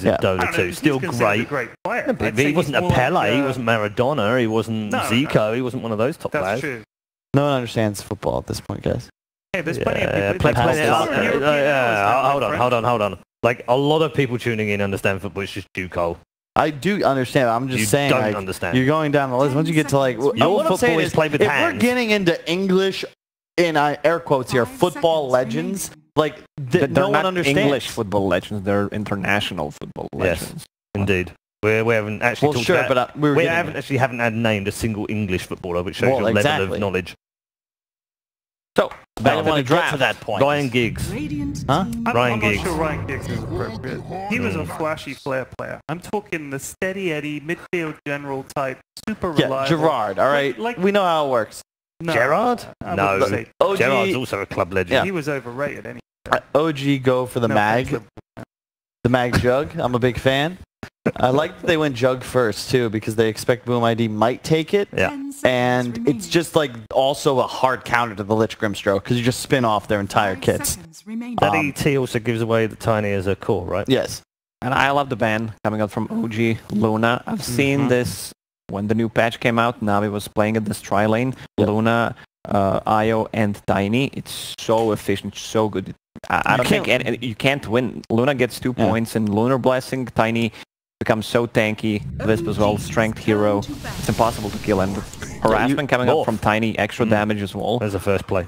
of Dota 2. Still great. Great player. But he wasn't a Pele, he wasn't Maradona, he wasn't Zico, he wasn't one of those top players. That's true. No one understands football at this point, guys. Hey, there's plenty of Hold people. on. Like, a lot of people tuning in understand football, it's just too cold. I do understand. I'm just saying. You don't like, understand. You're going down the list. Once you get to like, your football is played with if hands. we're getting into English, in air quotes here, football legends, like they're no one not understands. English football legends. They're international football legends. Yes, indeed. We haven't actually talked about. But we haven't had named a single English footballer, which shows your level of knowledge. So, I don't want to get to that point. Ryan Giggs. Huh? I'm not sure Ryan Giggs is appropriate. He was a flashy flair player. I'm talking the steady Eddie, midfield general type, super reliable. Yeah, Gerard, all right. Like, we know how it works. No, Gerard? No. OG, Gerard's also a club legend. Yeah. He was overrated anyway. OG go for the mag. The mag jug. I'm a big fan. I like that they went jug first, too, because they expect Boom ID might take it. Yeah. And it's just like also a hard counter to the Lich Grimstroke, because you just spin off their entire kits. That ET also gives away the Tiny as a core, right? Yes. And I love the ban coming out from OG Luna. I've seen this when the new patch came out. Navi was playing at this tri-lane. Yep. Luna, Io, and Tiny. It's so efficient, so good. I don't think you can't win. Luna gets 2 points, and Lunar Blessing, Tiny becomes so tanky. Visp as well, strength hero. It's impossible to kill. And harassment coming up from Tiny, extra damage as well. As a first play.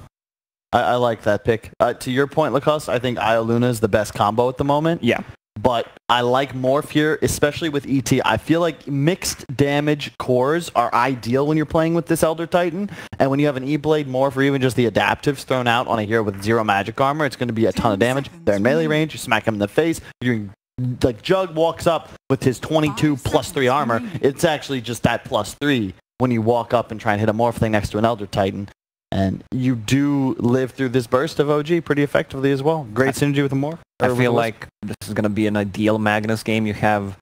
I like that pick. To your point, Lacoste, I think Io Luna is the best combo at the moment. Yeah. But I like Morph here, especially with ET. I feel like mixed damage cores are ideal when you're playing with this Elder Titan. And when you have an E-Blade Morph or even just the adaptives thrown out on a hero with 0 magic armor, it's going to be a ton of damage. They're in melee range. You smack him in the face. You're doing, like, Jug walks up with his 22 plus 3 armor. It's actually just that plus 3 when you walk up and try and hit a Morph thing next to an Elder Titan. And you do live through this burst of OG pretty effectively as well. Great synergy with the Morph. I feel like this is going to be an ideal Magnus game. You have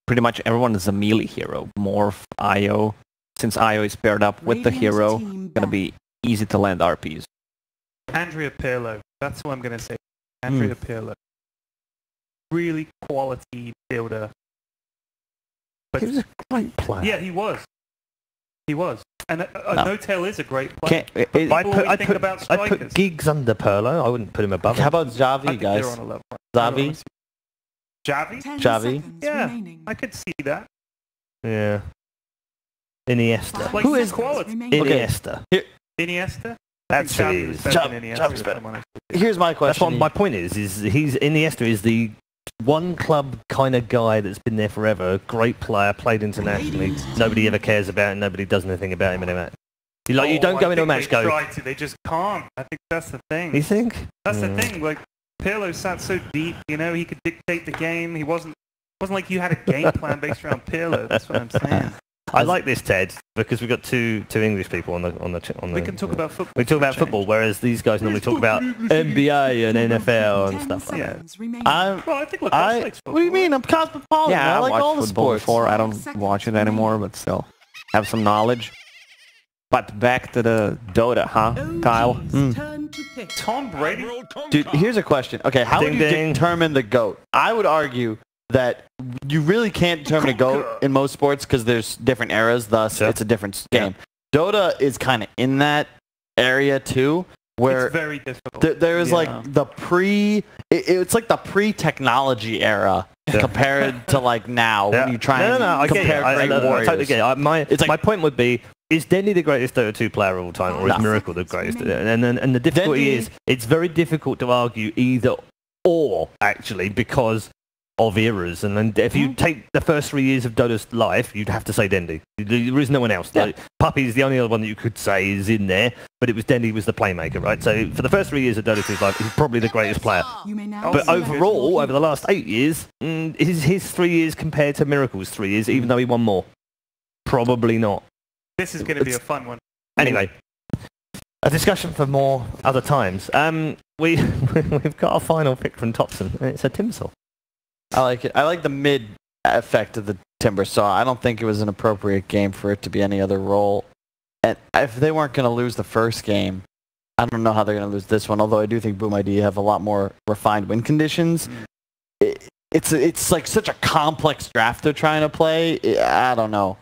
pretty much everyone is a melee hero. Morph, Io. Since Io is paired up with the hero, it's going to be easy to land RPs. Andrea Pirlo. That's what I'm going to say. Andrea Pirlo. Really quality builder. But he was a great player. Yeah, he was. He was. And No-Tail is a great player. I put Giggs under Pirlo. I wouldn't put him above him. How about Xavi, guys? Xavi? Xavi? Yeah, I could see that. Yeah. Iniesta. Like, who is quality? Iniesta. Iniesta? That's who he is. Xavi's better. Here's my question. That's what my point is Iniesta is the one club kind of guy that's been there forever, a great player, played internationally, nobody ever cares about him, nobody does anything about him in a match. You don't go into a match they just can't. I think that's the thing. You think? That's the thing, like, Pirlo sat so deep, you know, he could dictate the game, he wasn't like you had a game plan based around Pirlo, that's what I'm saying. I like this, Ted, because we've got two English people on the. We can talk about football. We talk about football, whereas these guys normally talk about NBA and NFL and stuff like that. I think likes football. What do you mean? I'm cosmopolitan. Yeah, I like all the sports. Before. I don't watch it anymore, but still have some knowledge. But back to the Dota, huh, Kyle? Tom Brady? Dude, here's a question. Okay, how would you determine the GOAT? I would argue that you really can't determine a GOAT in most sports because there's different eras, thus it's a different game. Dota is kind of in that area too, where it's very difficult. There is like the it's like the pre-technology era compared to like now when you try and compare great warriors. I totally get it. My point would be, is Dendy the greatest Dota 2 player of all time, or is Miracle the greatest? And the difficulty is, it's very difficult to argue either or, actually, because of eras. And then if you take the first 3 years of Dota's life, you'd have to say Dendy. There is no one else. Like, Puppy is the only other one that you could say is in there, but it was Dendy was the playmaker, right? So for the first 3 years of Dota 2's life, he's probably the greatest player. But overall, over the last 8 years, is his 3 years compared to Miracle's 3 years, even though he won more? Probably not. This is going to be a fun one. Anyway, a discussion for more other times. We've got our final pick from Topson. It's a Timsaw. I like it. I like the mid effect of the Timber Saw. I don't think it was an appropriate game for it to be any other role. And if they weren't going to lose the first game, I don't know how they're going to lose this one, although I do think Boom ID have a lot more refined win conditions. it's like such a complex draft they're trying to play. I don't know.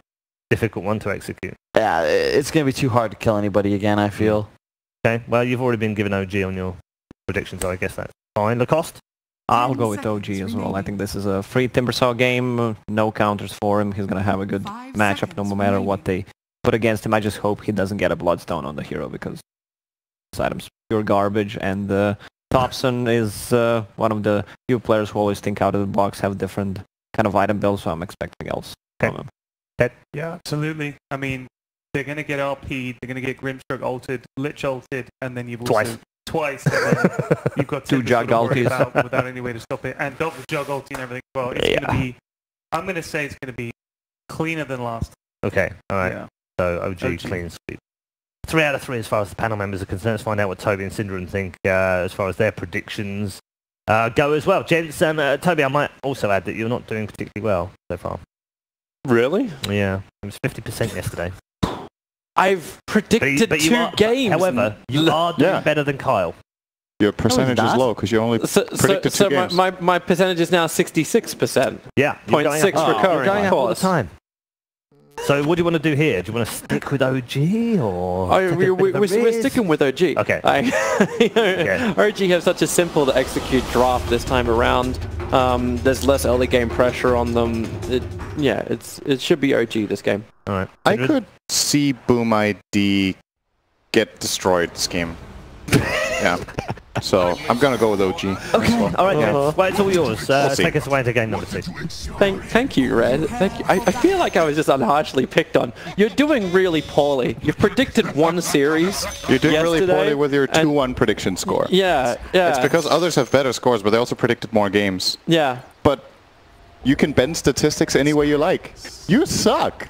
Difficult one to execute. Yeah, it's going to be too hard to kill anybody again, I feel. Okay, well, you've already been given OG on your predictions, so I guess that's fine. Lacoste? I'll go with OG as well. I think this is a free Timbersaw game. No counters for him. He's going to have a good matchup no matter what they put against him. I just hope he doesn't get a Bloodstone on the hero because this item's pure garbage. And Thompson is one of the few players who always think out of the box, have different kind of item builds, so I'm expecting else from him. Yeah, absolutely. I mean, they're going to get RP'd, they're going to get Grimstroke ulted, Lich ulted, and then you've also... Twice, and then you've got two jug ulties without any way to stop it, and double jug ulti and everything. Well, it's going to be. I'm going to say it's going to be cleaner than last. Okay, all right. Yeah. So OG clean sweep. 3 out of 3 as far as the panel members are concerned. Let's find out what Toby and Syndrome think as far as their predictions go as well. Gents, Toby, I might also add that you're not doing particularly well so far. Really? Yeah, it was 50% yesterday. I've predicted two games. However, you are doing better than Kyle. Your percentage is low because you only predicted two games. So my percentage is now 66%. Yeah. 0.6 recurring. You're going up all the time. So what do you want to do here? Do you want to stick with OG or? We're sticking with OG. Okay. OG have such a simple to execute draft this time around. There's less early game pressure on them. It should be OG this game. All right. I could see Boom ID get destroyed this game. Yeah. So I'm gonna go with OG. Okay. All right, guys. Well, it's all yours. Take us away to game number 2. Thank you, Red. Thank you. I feel like I was just unharshly picked on. You're doing really poorly. You've predicted one series. You're doing really poorly with your 2-1 prediction score. Yeah. It's because others have better scores, but they also predicted more games. Yeah. But you can bend statistics any way you like. You suck.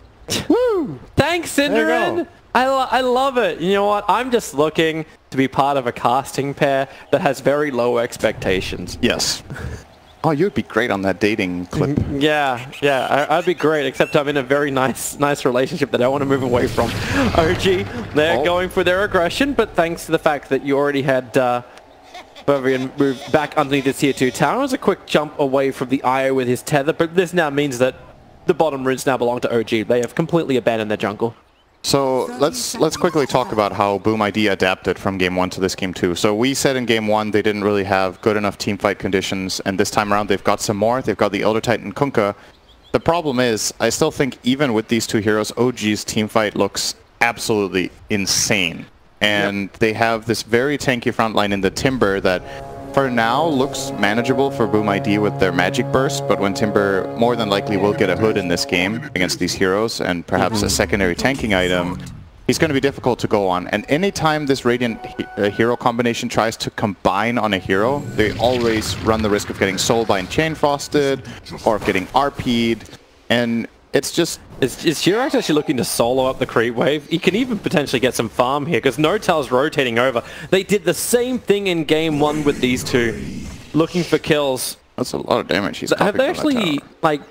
Woo! Thanks, Cinderin. I love it. You know what? I'm just looking to be part of a casting pair that has very low expectations. Yes. Oh, you'd be great on that dating clip. Yeah. I'd be great, except I'm in a very nice relationship that I want to move away from. OG, they're going for their aggression, but thanks to the fact that you already had Bavarian move back underneath the tier 2 tower, it was a quick jump away from the IO with his tether, but this now means that the bottom runes now belong to OG. They have completely abandoned their jungle. So let's quickly talk about how Boom ID adapted from Game 1 to this Game 2. So we said in Game 1 they didn't really have good enough teamfight conditions, and this time around they've got some more. They've got the Elder Titan Kunkka. The problem is, I still think even with these two heroes, OG's teamfight looks absolutely insane. And they have this very tanky front line in the Timber that for now looks manageable for Boom ID with their magic burst, but when Timber more than likely will get a hood in this game against these heroes and perhaps a secondary tanking item, he's going to be difficult to go on. And anytime this Radiant hero combination tries to combine on a hero, they always run the risk of getting Soulbind Chain Frosted or of getting RP'd, and it's just... Is Jirax actually looking to solo up the creep wave? He can even potentially get some farm here because Notel's rotating over. They did the same thing in Game 1 with these two, looking for kills. That's a lot of damage he's Have they actually, like,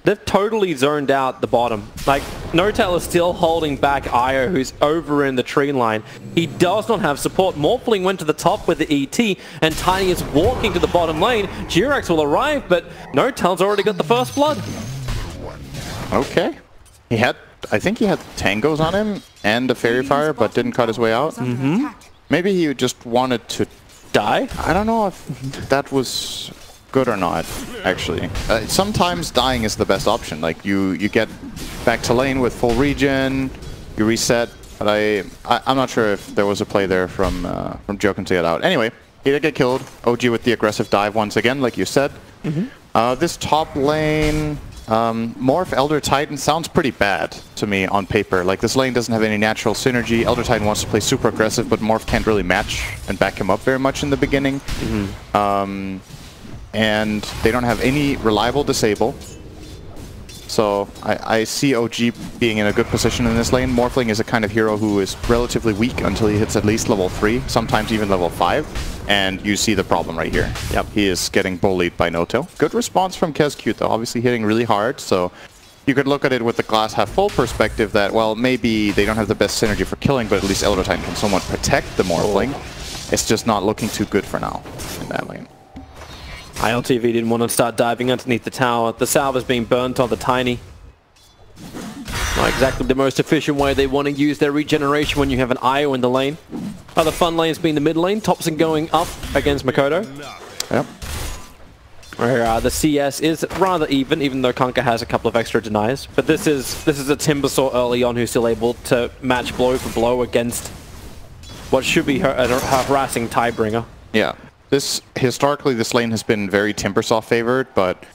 they've totally zoned out the bottom. Like, Notel is still holding back Io, who's over in the tree line. He does not have support. Morphling went to the top with the ET, and Tiny is walking to the bottom lane. Jirax will arrive, but Notel's already got the first blood. Okay. I think he had tangos on him and a fairy fire, but didn't cut his way out. Maybe he just wanted to die? I don't know if that was good or not, actually. Sometimes dying is the best option. Like, you get back to lane with full regen, you reset, but I'm not sure if there was a play there from Jokin to get out. Anyway, he did get killed. OG with the aggressive dive once again, like you said. This top lane... Morph Elder Titan sounds pretty bad to me on paper. Like, this lane doesn't have any natural synergy. Elder Titan wants to play super aggressive, but Morph can't really match and back him up very much in the beginning. And they don't have any reliable disable. So I see OG being in a good position in this lane. Morphling is a kind of hero who is relatively weak until he hits at least level 3, sometimes even level 5. And you see the problem right here. Yep. He is getting bullied by Noto. Good response from Kezcute though, obviously hitting really hard. So you could look at it with the glass half full perspective that, well, maybe they don't have the best synergy for killing, but at least Elder Titan can somewhat protect the Morphling. It's just not looking too good for now in that lane. ILTV didn't want to start diving underneath the tower. The salver's being burnt on the Tiny. Not exactly the most efficient way they want to use their regeneration when you have an IO in the lane. Other fun lanes being the mid lane. Thompson going up against Makoto. Yep. Where the CS is rather even though Kunkka has a couple of extra denies. But this is a Timbersaw early on who's still able to match blow for blow against what should be a harassing Tidebringer. Yeah. Historically, this lane has been very Timbersaw favored, but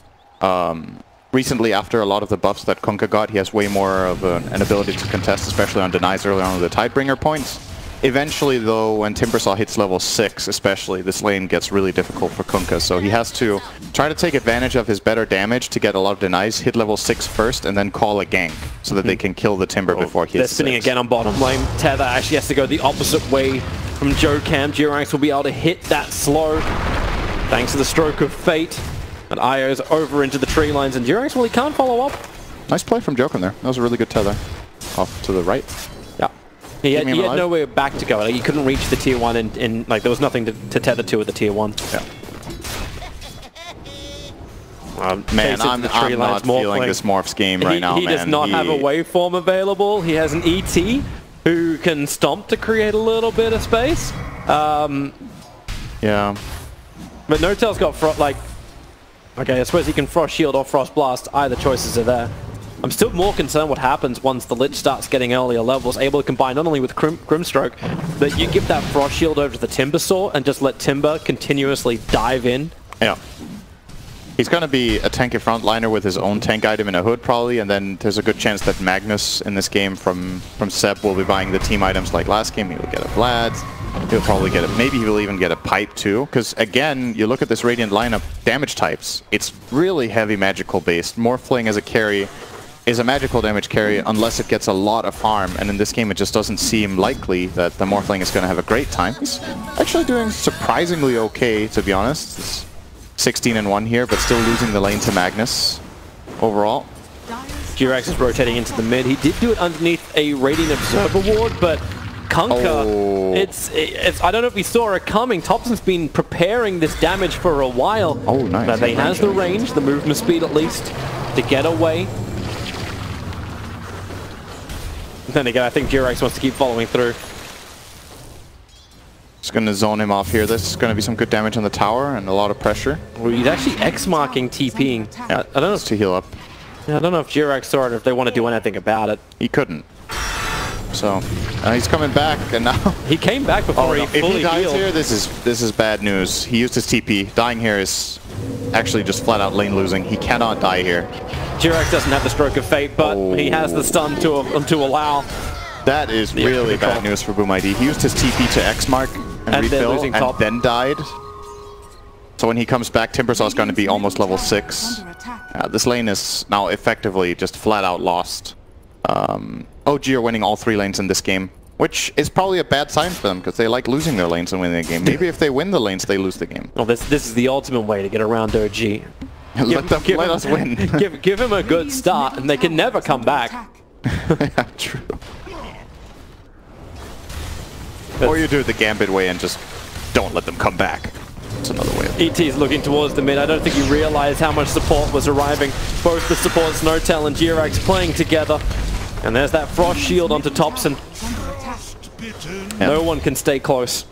recently, after a lot of the buffs that Kunkka got, he has way more of an ability to contest, especially on denies early on with the Tidebringer points. Eventually, though, when Timbersaw hits level 6, especially, this lane gets really difficult for Kunkka, so he has to try to take advantage of his better damage to get a lot of denies, hit level 6 first, and then call a gank, so that they can kill the Timber before he hits 6. They're spinning again on bottom lane. Tether actually has to go the opposite way from Joe Cam. G-Ranks will be able to hit that slow, thanks to the stroke of fate. And IO's over into the tree lines, and G-Ranks, well, he can't follow up. Nice play from Jokin there. That was a really good tether. Off to the right. Yeah. He had nowhere back to go. Like, he couldn't reach the tier 1, and like there was nothing to tether to at the tier 1. Yeah. Man, I'm not feeling this Morph's game right now, man. He does not have a waveform available. He has an ET who can stomp to create a little bit of space. Yeah. But Notel's got okay, I suppose he can Frost Shield or Frost Blast. Either choices are there. I'm still more concerned what happens once the Lich starts getting earlier levels, able to combine not only with Grimstroke, but you give that Frost Shield over to the Timbersaw and just let Timber continuously dive in. Yeah. He's going to be a tanky frontliner with his own tank item in a hood probably, and then there's a good chance that Magnus in this game from Seb will be buying the team items like last game. He will get a Vlad. He'll probably get maybe he'll even get a pipe too, because again, you look at this Radiant lineup, damage types, it's really heavy magical based. Morphling as a carry is a magical damage carry unless it gets a lot of farm, and in this game it just doesn't seem likely that the Morphling is going to have a great time. He's actually doing surprisingly okay, to be honest. It's 16-1 here, but still losing the lane to Magnus overall. G-Rex is rotating into the mid. He did do it underneath a Radiant Observer ward, but Kunkka, it's I don't know if he saw it coming. Thompson's been preparing this damage for a while. Oh, nice. But he has the range, the movement speed at least, to get away. Then again, I think G-Rex wants to keep following through. Just going to zone him off here. This is going to be some good damage on the tower and a lot of pressure. Well, he's actually X-marking TPing. Yeah, I don't know to heal up. I don't know if G-Rex saw it or if they want to do anything about it. He couldn't. So he's coming back, and now he came back before he fully If he dies healed. here, this is bad news. He used his TP. Dying here is actually just flat out lane losing. He cannot die here. G-Rex doesn't have the stroke of fate, but he has the stun to allow. That is really bad news for Boom ID. He used his TP to X mark and refill, and then died. So when he comes back, Timbersaw is going to be almost level 6. This lane is now effectively just flat out lost. OG are winning all 3 lanes in this game, which is probably a bad sign for them because they like losing their lanes and winning the game. Maybe if they win the lanes, they lose the game. Well, this is the ultimate way to get around OG. Let us win. give him a good start, and they can never come back. Yeah, true. Or you do it the Gambit way and just don't let them come back. That's another way. ET's looking towards the mid. I don't think he realized how much support was arriving. Both the supports, Notel and G-Rex, playing together. And there's that Frost Shield onto Thompson. Yeah. No one can stay close.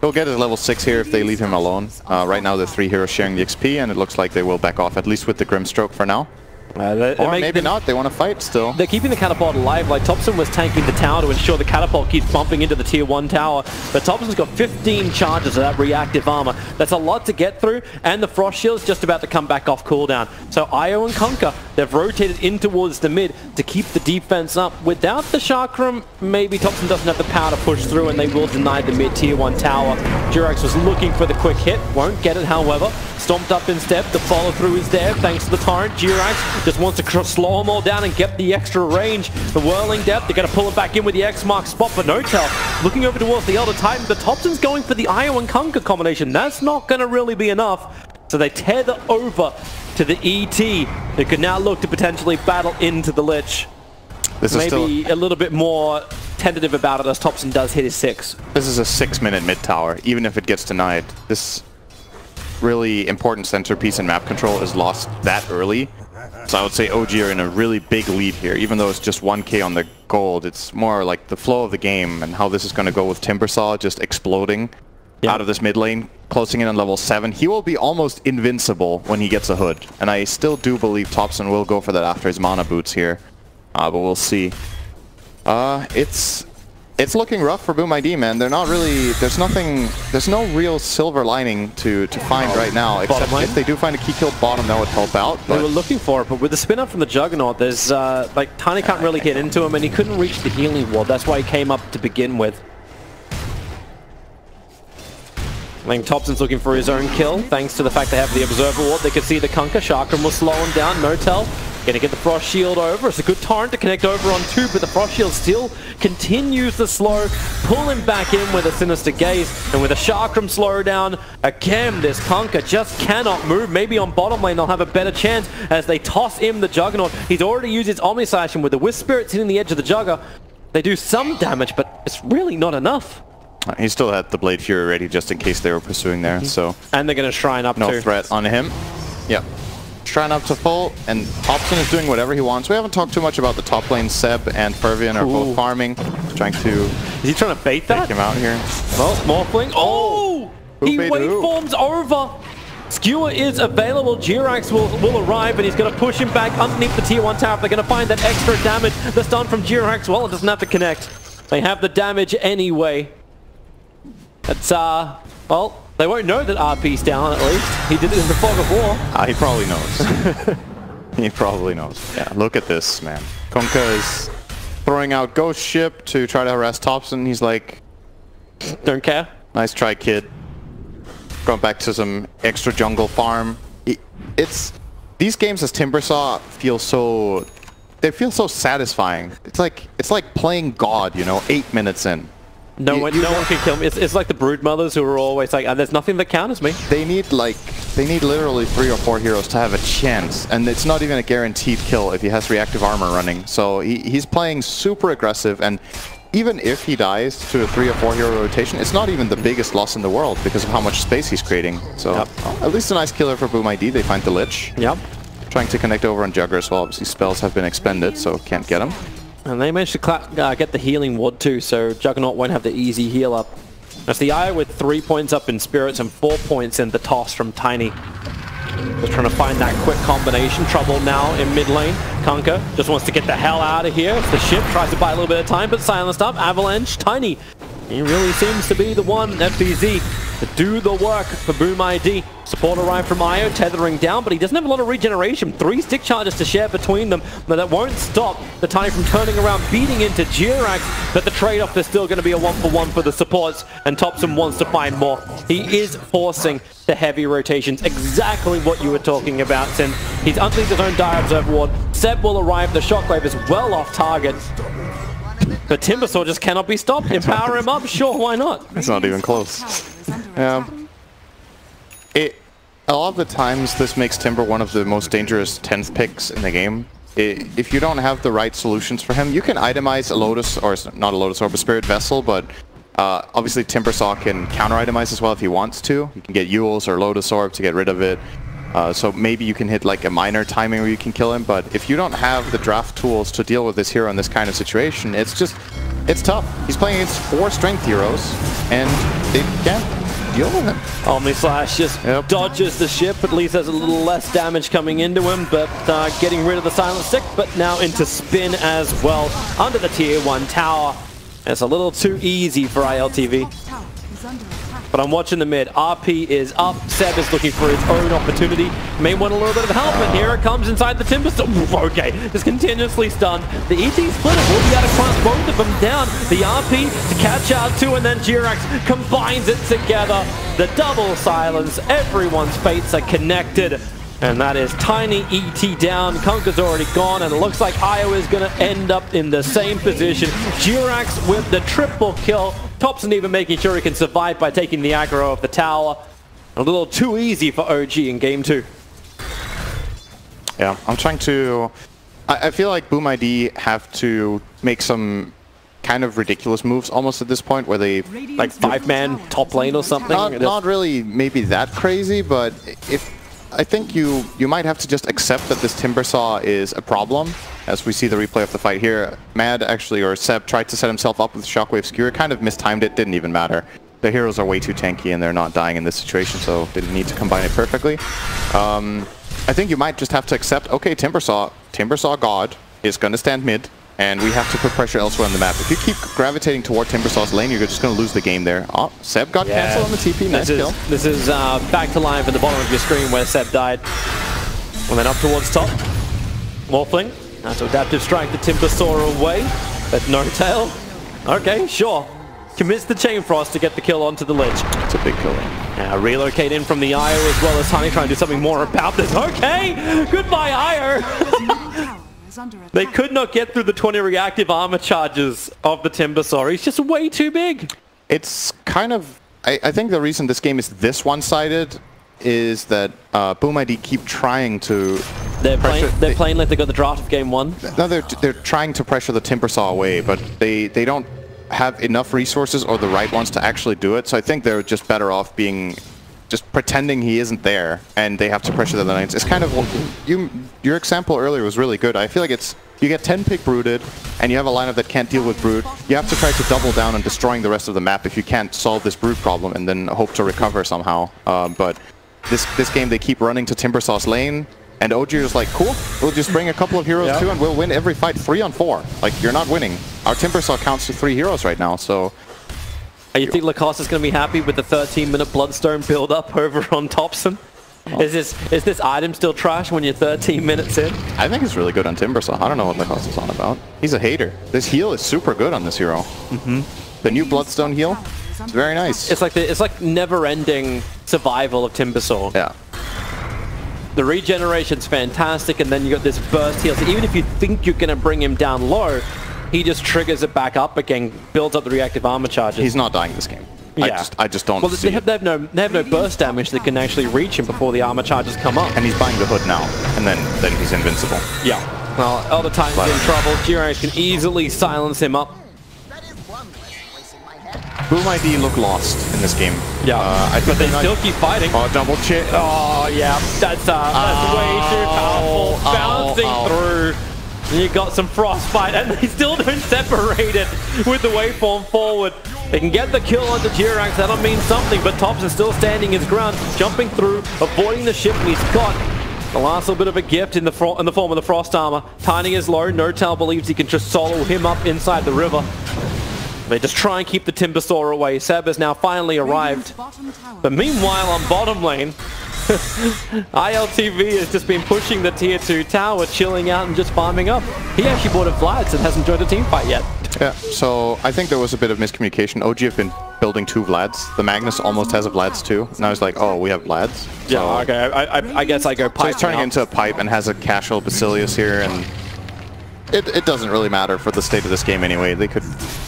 He'll get his level 6 here if they leave him alone. Right now the 3 heroes sharing the XP, and it looks like they will back off, at least with the Grimstroke for now. Or maybe not, they want to fight still. They're keeping the catapult alive. Like, Thompson was tanking the tower to ensure the catapult keeps bumping into the tier 1 tower. But Thompson's got 15 charges of that reactive armor. That's a lot to get through, and the Frost Shield's just about to come back off cooldown. So Io and Kunkka, they've rotated in towards the mid to keep the defense up. Without the Chakram, maybe Thompson doesn't have the power to push through, and they will deny the mid tier 1 tower. G-Rex was looking for the quick hit, won't get it however. Stomped up instead, the follow through is there thanks to the torrent. G-Rex just wants to slow them all down and get the extra range. The whirling depth, they're going to pull it back in with the X mark spot for Notel. Looking over towards the Elder Titan, but Thompson's going for the Io and Kunkka combination. That's not going to really be enough. So they tether over to the ET, who can now look to potentially battle into the Lich. This is maybe a little bit more tentative about it as Thompson does hit his 6. This is a 6-minute mid tower, even if it gets denied. This really important centerpiece in map control is lost that early. So I would say OG are in a really big lead here. Even though it's just 1k on the gold, it's more like the flow of the game and how this is going to go with Timbersaw just exploding out of this mid lane, closing in on level 7. He will be almost invincible when he gets a hood. And I still do believe Topson will go for that after his mana boots here. But we'll see. It's looking rough for Boom ID, man. They're not really... There's no real silver lining to find right now, except if they do find a key kill bottom, that would help out. They were looking for it, but with the spin up from the Juggernaut, there's like Tiny can't really get into him, and he couldn't reach the healing ward. That's why he came up to begin with. I think Topson's looking for his own kill, thanks to the fact they have the Observer Ward. They could see the Kunkka. Chakram will slow him down. Notel gonna get the Frost Shield over. It's a good torrent to connect over on 2, but the Frost Shield still continues the slow. Pull him back in with a Sinister Gaze, and with a Chakram slowdown, again, this Kunkka just cannot move. Maybe on bottom lane they'll have a better chance as they toss him the Juggernaut. He's already used his Omnislash, and with the Wisp Spirits hitting the edge of the Jugger, they do some damage, but it's really not enough. He still had the Blade Fury ready just in case they were pursuing there, so... And they're going to Shrine up no threat on him. Yep. Shrine up to full, and Topson is doing whatever he wants. We haven't talked too much about the top lane. Seb and Fervian are both farming, trying to... Is he trying to bait that? Take him out here. Well, Morphling. Oh! He waveforms over! Skewer is available. Jirax will arrive, and he's going to push him back underneath the tier 1 tower. They're going to find that extra damage. The stun from Jirax, well, it doesn't have to connect. They have the damage anyway. That's, well, they won't know that RP's down, at least. He did it in the fog of war. He probably knows. He probably knows. Yeah, look at this, man. Kunkka is throwing out Ghost Ship to try to harass Topson. He's like... Don't care. Nice try, kid. Going back to some extra jungle farm. It's... These games as Timbersaw feel so... They feel so satisfying. It's like playing God, you know, 8 minutes in. No one can kill me. It's like the Broodmothers who are always like, there's nothing that counters me. They need literally 3 or 4 heroes to have a chance, and it's not even a guaranteed kill if he has reactive armor running. So he's playing super aggressive, and even if he dies to a 3 or 4 hero rotation, it's not even the biggest loss in the world because of how much space he's creating. So at least a nice killer for Boom ID. They find the Lich. Yep. Trying to connect over on Jugger as well. Obviously spells have been expended, so can't get him. And they managed to get the healing ward too, so Juggernaut won't have the easy heal up. That's the Eye with 3 points up in Spirits and 4 points in the toss from Tiny. Just trying to find that quick combination. Trouble now in mid lane. Kunkka just wants to get the hell out of here. It's the ship, tries to buy a little bit of time, but silenced up. Avalanche, Tiny. He really seems to be the one, FBZ, to do the work for Boom ID. Support arrived from Io, tethering down, but he doesn't have a lot of regeneration. 3 stick charges to share between them, but that won't stop the Tiny from turning around, beating into Jirax, but the trade-off is still going to be a 1-for-1 for the supports, and Topson wants to find more. He is forcing the heavy rotations, exactly what you were talking about, Sin. He's underneath his own Dire Observer Ward. Seb will arrive, the Shockwave is well off target. But Timbersaw just cannot be stopped. Empower him up, sure, why not? It's not even close. A lot of the times this makes Timber one of the most dangerous 10th picks in the game. If you don't have the right solutions for him, you can itemize a Lotus, or not a Lotus Orb, a Spirit Vessel, but obviously Timbersaw can counter-itemize as well if he wants to. You can get Yules or Lotus Orb to get rid of it. So maybe you can hit like a minor timing where you can kill him, but if you don't have the draft tools to deal with this hero in this kind of situation, it's tough. He's playing against 4 strength heroes, and they can't deal with him. Omnislash just dodges the ship, at least has a little less damage coming into him, but getting rid of the Silent Stick, but now into spin as well, under the tier 1 tower. It's a little too easy for ILTV. But I'm watching the mid. RP is up. Seb is looking for his own opportunity. May want a little bit of help, and here it comes inside the Timbersaw. Okay, just continuously stunned. The ET splitter will be able to crush both of them down. The RP to catch out too, and then Jirax combines it together. The double silence. Everyone's fates are connected. And that is Tiny ET down. Kunkka's already gone, and it looks like Io is going to end up in the same position. Jirax with the triple kill. Topson even making sure he can survive by taking the aggro of the tower. A little too easy for OG in game 2. Yeah, I'm trying to... I feel like Boom ID have to make some kind of ridiculous moves almost at this point where they... Like 5-man top lane or something? Not really maybe that crazy, but I think you might have to just accept that this Timbersaw is a problem. As we see the replay of the fight here, Mad actually, or Seb, tried to set himself up with Shockwave Skewer, kind of mistimed it, didn't even matter. The heroes are way too tanky and they're not dying in this situation, so didn't need to combine it perfectly. I think you might just have to accept, okay, Timbersaw God is going to stand mid, and we have to put pressure elsewhere on the map. If you keep gravitating toward Timbersaw's lane, you're just going to lose the game there. Oh, Seb got cancelled on the TP, nice kill. This is back to line from the bottom of your screen where Seb died. And then up towards top. Morphling. That's adaptive strike the Timbersaw away, but no tail. Okay, sure. Commits the Chain Frost to get the kill onto the ledge. It's a big kill. Now relocate in from the IO as well as Honey trying to do something more about this. Okay, goodbye IO. They could not get through the 20 reactive armor charges of the Timbersaw. He's just way too big. It's kind of... I think the reason this game is this one-sided is that Boom ID keep trying to... They're playing like they got the draft of game 1. No, they're trying to pressure the Timbersaw away, but they don't have enough resources or the right ones to actually do it. So I think they're just better off being... just pretending he isn't there, and they have to pressure the lanes. It's kind of... Your example earlier was really good. I feel like it's... You get 10 pick brooded, and you have a lineup that can't deal with brood. You have to try to double down on destroying the rest of the map if you can't solve this brood problem, and then hope to recover somehow. But this game, they keep running to Timbersaw's lane, and OG is like, cool, we'll just bring a couple of heroes too, and we'll win every fight 3-on-4. Like, you're not winning. Our Timbersaw counts to 3 heroes right now, so... You think Lacoste is going to be happy with the 13-minute Bloodstone build-up over on Thompson? Oh. Is this item still trash when you're 13 minutes in? I think it's really good on Timbersaw. I don't know what Lacoste is on about. He's a hater. This heal is super good on this hero. The new Bloodstone heal, it's very nice. It's like never-ending survival of Timbersaw. Yeah. The regeneration's fantastic, and then you got this burst heal. So even if you think you're going to bring him down low, he just triggers it back up again, builds up the reactive armor charges. He's not dying this game. Yeah. I just don't see they have no burst damage that can actually reach him before the armor charges come up. And he's buying the hood now, and then he's invincible. Yeah. Well, Elder Titan's in trouble. G-Ranks can easily silence him up. Boom ID look lost in this game. Yeah, but they still keep fighting. Oh, double chip. Oh, yeah. That's way too powerful. Bouncing through. And you got some frostbite, and they still don't separate it with the waveform forward. They can get the kill onto G-Ranks, that'll mean something, but Thompson still standing his ground, jumping through, avoiding the ship, and he's got the last little bit of a gift in the form of the Frost Armor. Tiny is low, No-Tail believes he can just solo him up inside the river. They just try and keep the Timbersaw away. Seb has now finally arrived. But meanwhile on bottom lane, ILTV has just been pushing the tier 2 tower, chilling out and just farming up. He actually bought a Vlad's and hasn't joined a team fight yet. Yeah, so I think there was a bit of miscommunication. OG have been building 2 Vlads. The Magnus almost has a Vlad's too. Now he's like, oh, we have Vlads. Yeah, so, okay, I guess I go pipe. So he's turning into a pipe and has a casual Basilius here, and it doesn't really matter for the state of this game anyway. They could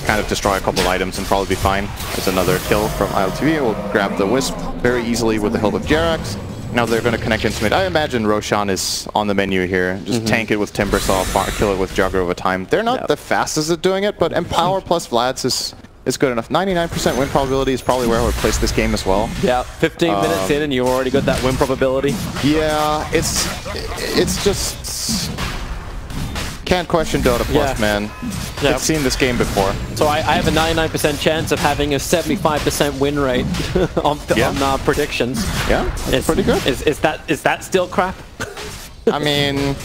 kind of destroy a couple of items and probably be fine. There's another kill from ILTV. We'll grab the Wisp very easily with the help of Jerax. Now they're going to connect into mid. I imagine Roshan is on the menu here. Just tank it with Timbersaw, kill it with Jugger over time. They're not the fastest at doing it, but Empower plus Vlad's is good enough. 99% win probability is probably where I would place this game as well. Yeah, 15 minutes in and you already got that win probability. Yeah, it's just... Can't question Dota Plus, man. I've seen this game before. So I have a 99% chance of having a 75% win rate on predictions. Yeah, it's pretty good. Is that still crap? I mean,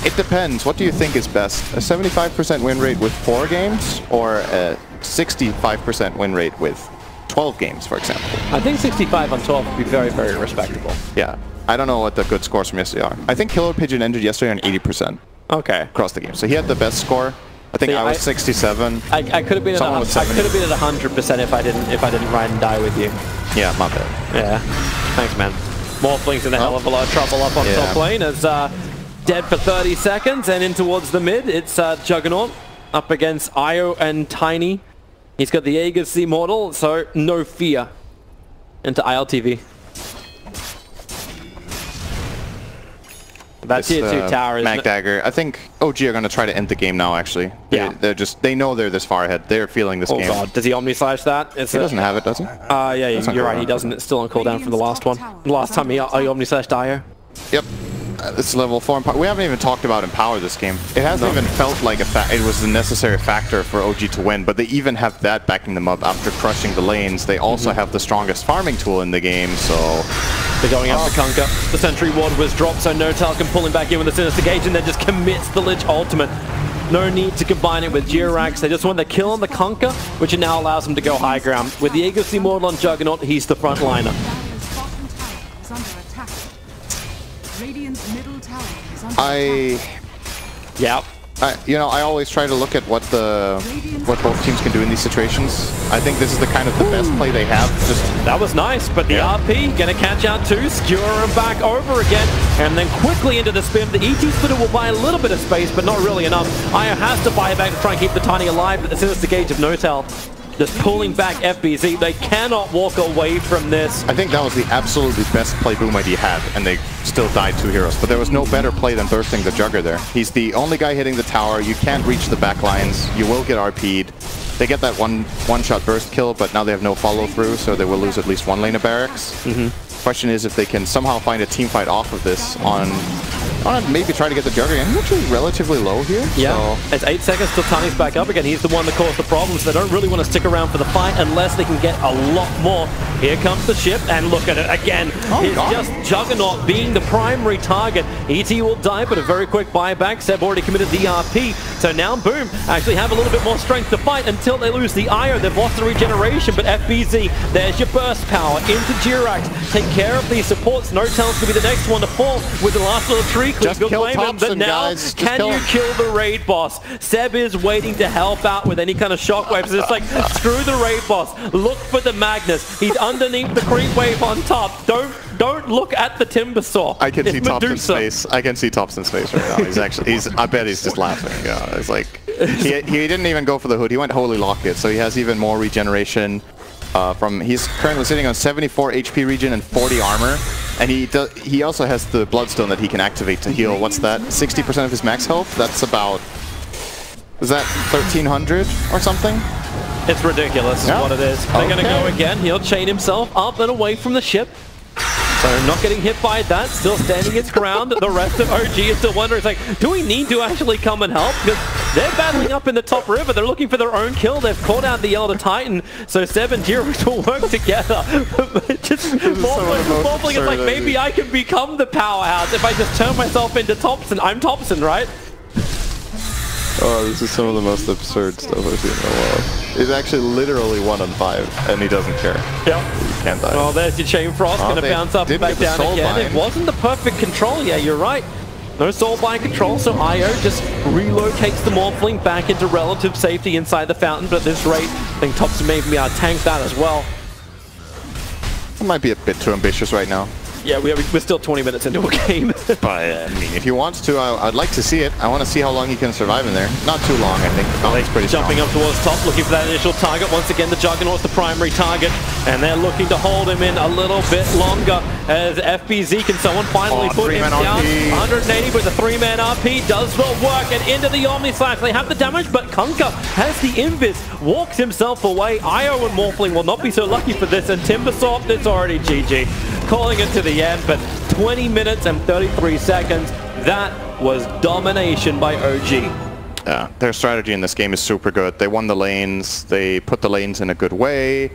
it depends. What do you think is best? A 75% win rate with 4 games, or a 65% win rate with 12 games, for example? I think 65 on 12 would be very, very respectable. Yeah. I don't know what the good scores from yesterday are. I think Killer Pigeon ended yesterday on 80%. Okay. Across the game. So he had the best score. I think I was 67. I could have been at 100% if I didn't ride and die with you. Yeah, my bad. Yeah. Thanks, man. Morphling's in a hell of a lot of trouble up on top lane as dead for 30 seconds, and in towards the mid, it's Juggernaut up against Io and Tiny. He's got the Aegis Immortal, so no fear into ILTV. That tier 2 tower is... Mag Dagger. I think OG are going to try to end the game now, actually. Yeah. They know they're this far ahead. They're feeling this game. Oh god, does he Omni Slash that? He doesn't have it, does he? Yeah, you're right, he doesn't. It's still on cooldown from the last one. Last time he Omni Slashed Io. Yep. This is level 4 Empower. We haven't even talked about Empower this game. It hasn't even felt like it was a necessary factor for OG to win, but they even have that backing them up after crushing the lanes. They also have the strongest farming tool in the game, so... They're going after Kunkka. The Sentry Ward was dropped, so Notal can pull him back in with the Sinister Gauge and then just commits the Lich Ultimate. No need to combine it with Jirax. They just want the kill on the Kunkka, which now allows them to go high ground. With the Eagle Immortal on Juggernaut, he's the front liner. I always try to look at what both teams can do in these situations. I think this is the kind of the best play they have. That was nice, but the RP gonna catch out too, skewer him back over again, and then quickly into the spin. The ET Splitter will buy a little bit of space, but not really enough. Io has to buy back to try and keep the Tiny alive, but the Sinister Gauge of Notal just pulling back FBZ. They cannot walk away from this. I think that was the absolutely best play Boom ID had, and they still died 2 heroes. But there was no better play than bursting the Jugger there. He's the only guy hitting the tower. You can't reach the back lines. You will get RP'd. They get that one-shot burst kill, but now they have no follow-through, so they will lose at least one lane of barracks. Question is if they can somehow find a team fight off of this on maybe try to get the Jugger in. He's actually relatively low here. Yeah, so. It's 8 seconds till Tiny's back up again. He's the one that caused the problems. They don't really want to stick around for the fight unless they can get a lot more. Here comes the ship, and look at it again. It's just Juggernaut being the primary target. ET will die, but a very quick buyback. Seb already committed the RP, so now Boom actually have a little bit more strength to fight until they lose the Io. They've lost the regeneration, but FBZ, there's your burst power into Jirax. Take care of these supports. Notel's going to be the next one to fall with the last little tree. Just kill Thompson, guys. Can you kill the raid boss? Seb is waiting to help out with any kind of shockwaves. It's like, screw the raid boss. Look for the Magnus. He's underneath the creep wave on top. Don't look at the timber saw. I can see Thompson's face. I can see Thompson's face right now. I bet he's just laughing. Yeah, it's like he didn't even go for the hood. He went Holy Locket, so he has even more regeneration. He's currently sitting on 74 HP regen and 40 armor. And he also has the Bloodstone that he can activate to heal. What's that? 60% of his max health? That's about... Is that 1,300 or something? It's ridiculous is what it is. They're going to go again. He'll chain himself up and away from the ship. So not getting hit by that, still standing its ground. The rest of OG is still wondering, it's like, do we need to actually come and help? Because they're battling up in the top river. They're looking for their own kill. They've called out the Elder Titan. So Seb and Jirax will work together. Just wobbling. It's like, maybe I can become the powerhouse if I just turn myself into Thompson. I'm Thompson, right? Oh, this is some of the most absurd stuff I've seen in a while. He's actually literally 1 on 5, and he doesn't care. Yep. He can't die. Oh, there's your Chain Frost. Gonna bounce up and back down again. It wasn't the perfect control. Yeah, you're right. No Soulbind control, so Io just relocates the Morphling back into relative safety inside the fountain, but at this rate, I think Thompson may be able to tank that as well. It might be a bit too ambitious right now. Yeah, we're still 20 minutes into a game. But, I mean, if he wants to, I'd like to see it. I want to see how long he can survive in there. Not too long, I think. He's pretty jumping strong. Up towards top, looking for that initial target. Once again, the Juggernaut's the primary target, and they're looking to hold him in a little bit longer as FBZ can someone finally put him down. RP. 180 with the 3-man RP does the work, and into the Omni Slash. They have the damage, but Kunkka has the Invis, walks himself away. Io and Morphling will not be so lucky for this, and Timbersaw, it's already GG. Calling it to the end, but 20 minutes and 33 seconds. That was domination by OG. Yeah, their strategy in this game is super good. They won the lanes. They put the lanes in a good way.